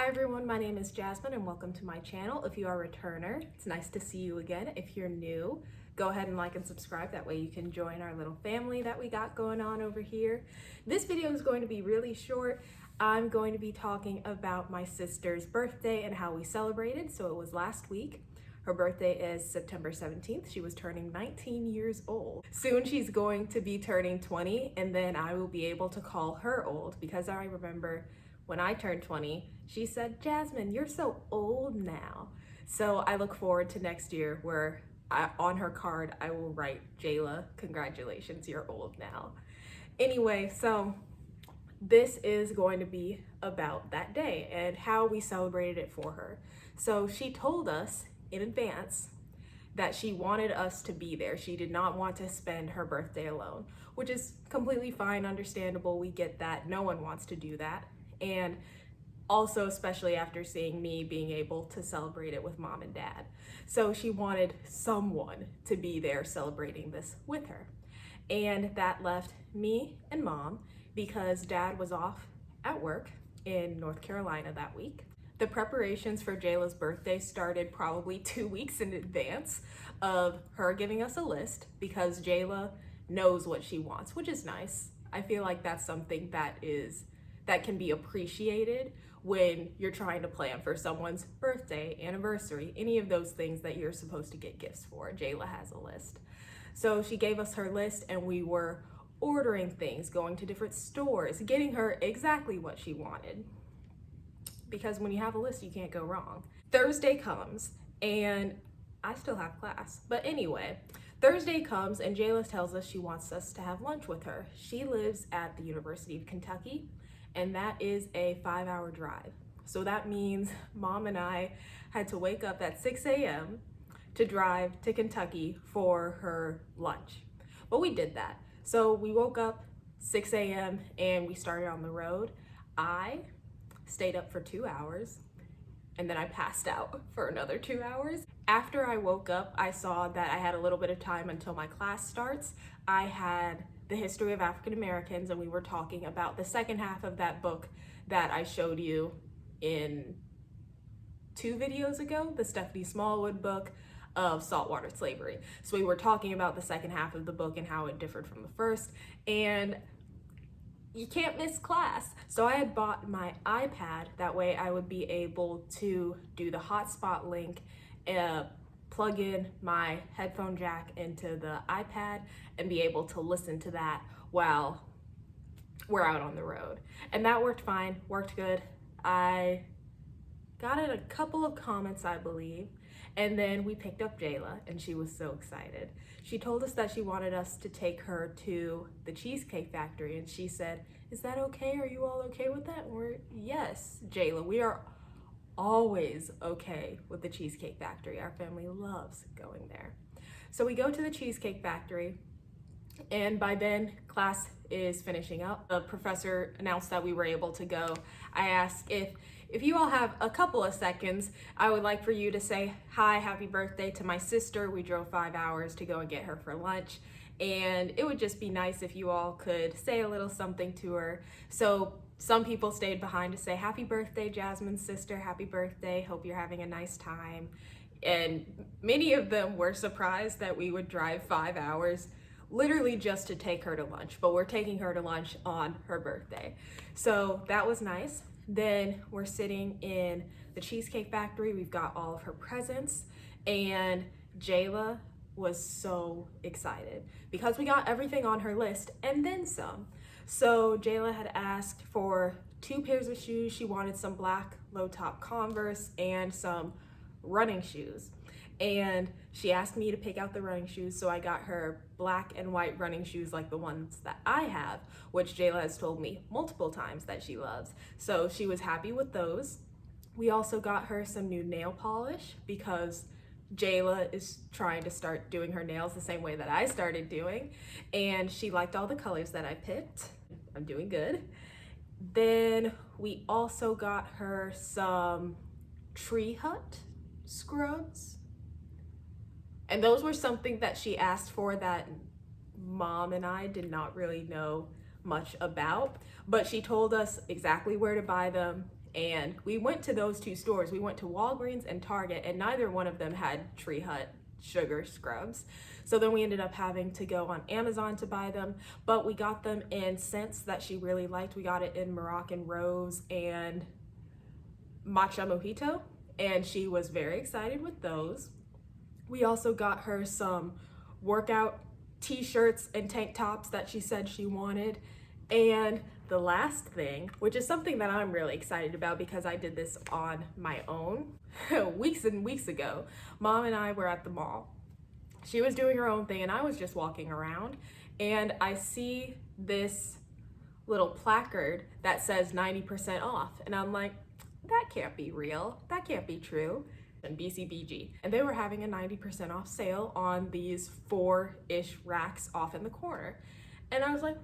Hi everyone, my name is Jasmine and welcome to my channel. If you are a returner, it's nice to see you again. If you're new, go ahead and like and subscribe. That way you can join our little family that we got going on over here. This video is going to be really short. I'm going to be talking about my sister's birthday and how we celebrated. So it was last week. Her birthday is September 17th. She was turning 19 years old. Soon she's going to be turning 20, and then I will be able to call her old, because I remember when I turned 20, she said, "Jasmine, you're so old now." So I look forward to next year where on her card, I will write, "Jayla, congratulations, you're old now." Anyway, so this is going to be about that day and how we celebrated it for her. So she told us in advance that she wanted us to be there. She did not want to spend her birthday alone, which is completely fine, understandable. We get that. No one wants to do that. And also, especially after seeing me being able to celebrate it with mom and dad. So she wanted someone to be there celebrating this with her. And that left me and mom because dad was off at work in North Carolina that week. The preparations for Jayla's birthday started probably 2 weeks in advance of her giving us a list, because Jayla knows what she wants, which is nice. I feel like that's something that can be appreciated when you're trying to plan for someone's birthday, anniversary, any of those things that you're supposed to get gifts for. Jayla has a list. So she gave us her list and we were ordering things, going to different stores, getting her exactly what she wanted. Because when you have a list, you can't go wrong. Thursday comes and I still have class. But anyway, Thursday comes and Jayla tells us she wants us to have lunch with her. She lives at the University of Kentucky, and that is a 5-hour drive. So that means mom and I had to wake up at 6 a.m. to drive to Kentucky for her lunch. But we did that. So we woke up 6 a.m. and we started on the road. I stayed up for 2 hours and then I passed out for another 2 hours. After I woke up, I saw that I had a little bit of time until my class starts. I had the history of African Americans, and we were talking about the second half of that book that I showed you in 2 videos ago, the Stephanie Smallwood book of saltwater slavery. So we were talking about the second half of the book and how it differed from the first, and you can't miss class. So I had bought my iPad, that way I would be able to do the hotspot link, plug in my headphone jack into the iPad and be able to listen to that while we're out on the road. And that worked fine, worked good. I got in a couple of comments, I believe, and then we picked up Jayla and she was so excited. She told us that she wanted us to take her to the Cheesecake Factory, and she said, "Is that okay? Are you all okay with that?" And we're, "Yes, Jayla, we are always okay with the Cheesecake Factory. Our family loves going there." So we go to the Cheesecake Factory, and by then class is finishing up. The professor announced that we were able to go. I asked if you all have a couple of seconds, I would like for you to say hi, happy birthday to my sister. We drove 5 hours to go and get her for lunch, and it would just be nice if you all could say a little something to her. So some people stayed behind to say, "Happy birthday, Jasmine's sister. Happy birthday. Hope you're having a nice time." And many of them were surprised that we would drive 5 hours literally just to take her to lunch, but we're taking her to lunch on her birthday. So that was nice. Then we're sitting in the Cheesecake Factory. We've got all of her presents, and Jayla was so excited because we got everything on her list and then some. So Jayla had asked for 2 pairs of shoes. She wanted some black low-top Converse and some running shoes. And she asked me to pick out the running shoes, so I got her black and white running shoes like the ones that I have, which Jayla has told me multiple times that she loves. So she was happy with those. We also got her some new nail polish because Jayla is trying to start doing her nails the same way that I started doing, and she liked all the colors that I picked. I'm doing good. Then we also got her some Tree Hut scrubs, and those were something that she asked for that mom and I did not really know much about, but she told us exactly where to buy them And we went to those two stores. We went to Walgreens and Target, and neither one of them had Tree Hut sugar scrubs. So then we ended up having to go on Amazon to buy them, but we got them in scents that she really liked. We got it in Moroccan Rose and Matcha Mojito, and she was very excited with those. We also got her some workout t-shirts and tank tops that she said she wanted. And the last thing, which is something that I'm really excited about because I did this on my own weeks and weeks ago. Mom and I were at the mall. She was doing her own thing and I was just walking around, and I see this little placard that says 90% off. And I'm like, that can't be real. That can't be true. And BCBG. And they were having a 90% off sale on these 4-ish racks off in the corner. And I was like,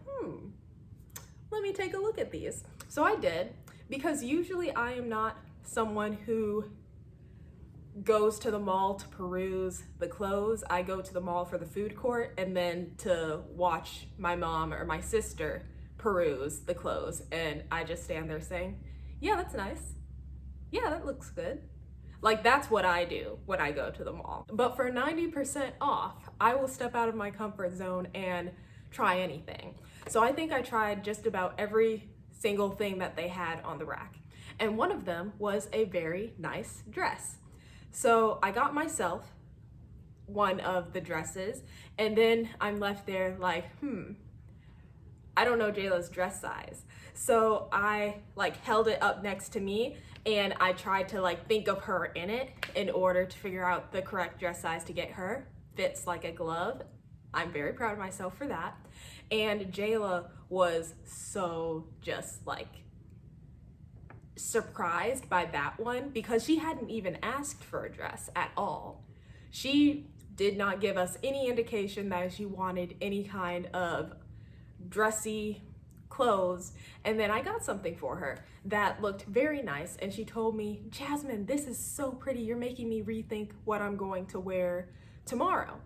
let me take a look at these. So I did, because usually I am not someone who goes to the mall to peruse the clothes. I go to the mall for the food court and then to watch my mom or my sister peruse the clothes. And I just stand there saying, yeah, that's nice. Yeah, that looks good. Like, that's what I do when I go to the mall. But for 90% off, I will step out of my comfort zone and try anything. So I think I tried just about every single thing that they had on the rack. And one of them was a very nice dress. So I got myself one of the dresses, and then I'm left there like, I don't know Jayla's dress size. So I held it up next to me and I tried to think of her in it in order to figure out the correct dress size to get her. Fits like a glove. I'm very proud of myself for that. And Jayla was so just surprised by that one because she hadn't even asked for a dress at all. She did not give us any indication that she wanted any kind of dressy clothes. And then I got something for her that looked very nice, and she told me, Jasmine, this is so pretty. You're making me rethink what I'm going to wear tomorrow.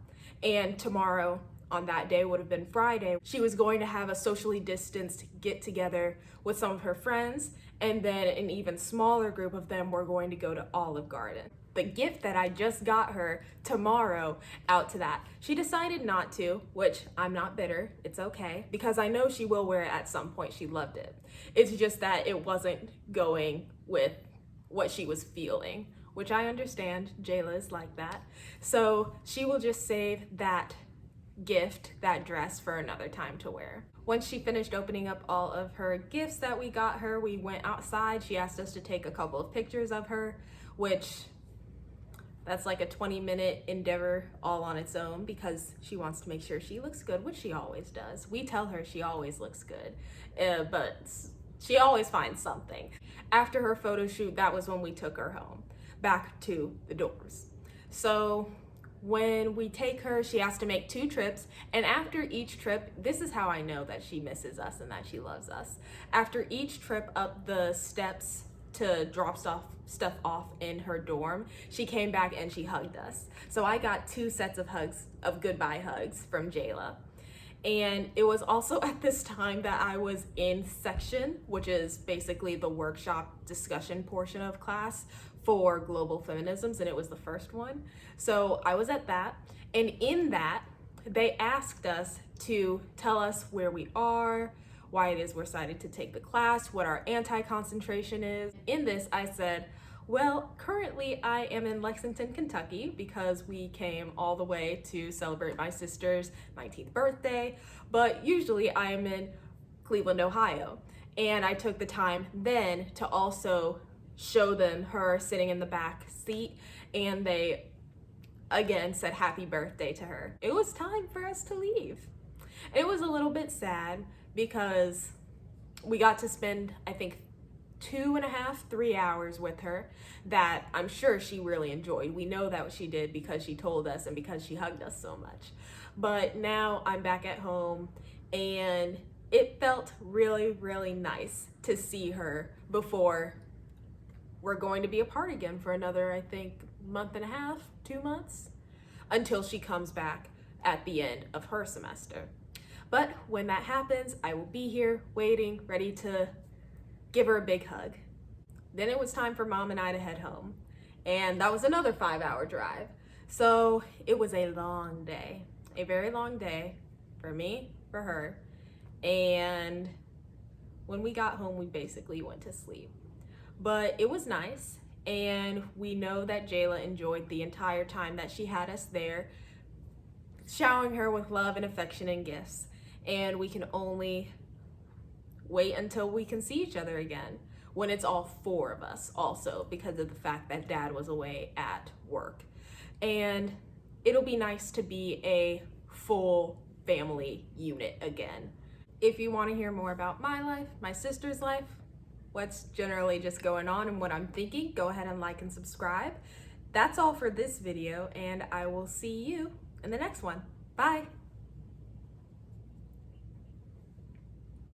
And tomorrow on that day would have been Friday. She was going to have a socially distanced get together with some of her friends, and then an even smaller group of them were going to go to Olive Garden. The gift that I just got her tomorrow out to that, she decided not to, which I'm not bitter, it's okay, because I know she will wear it at some point. She loved it. It's just that it wasn't going with what she was feeling, which I understand. Jayla is like that. So she will just save that gift, that dress, for another time to wear. Once she finished opening up all of her gifts that we got her, we went outside. She asked us to take a couple of pictures of her, which that's like a 20-minute endeavor all on its own because she wants to make sure she looks good, which she always does. We tell her she always looks good, but she always finds something. After her photo shoot, that was when we took her home, back to the dorms. So when we take her, she has to make 2 trips, and after each trip, this is how I know that she misses us and that she loves us. After each trip up the steps to drop stuff off in her dorm, she came back and she hugged us. So I got 2 sets of hugs, of goodbye hugs from Jayla. And it was also at this time that I was in section, which is basically the workshop discussion portion of class for global feminisms, and it was the first one. So I was at that, and in that, they asked us to tell us where we are, why it is we're decided to take the class, what our anti-concentration is. In this, I said, well, currently I am in Lexington, Kentucky, because we came all the way to celebrate my sister's 19th birthday, but usually I am in Cleveland, Ohio. And I took the time then to also show them her sitting in the back seat, and they again said happy birthday to her. It was time for us to leave. It was a little bit sad because we got to spend, I think, 2.5, 3 hours with her that I'm sure she really enjoyed. We know that she did because she told us and because she hugged us so much. But now I'm back at home, and it felt really, really nice to see her before we're going to be apart again for another, I think, 1.5, 2 months, until she comes back at the end of her semester. But when that happens, I will be here waiting, ready to give her a big hug. Then it was time for Mom and I to head home. And that was another 5-hour drive. So it was a long day, a very long day for me, for her. And when we got home, we basically went to sleep. But it was nice. And we know that Jayla enjoyed the entire time that she had us there, showering her with love and affection and gifts. And we can only wait until we can see each other again, when it's all 4 of us also, because of the fact that Dad was away at work. And it'll be nice to be a full family unit again. If you want to hear more about my life, my sister's life, what's generally just going on and what I'm thinking, go ahead and like and subscribe. That's all for this video, and I will see you in the next one. Bye.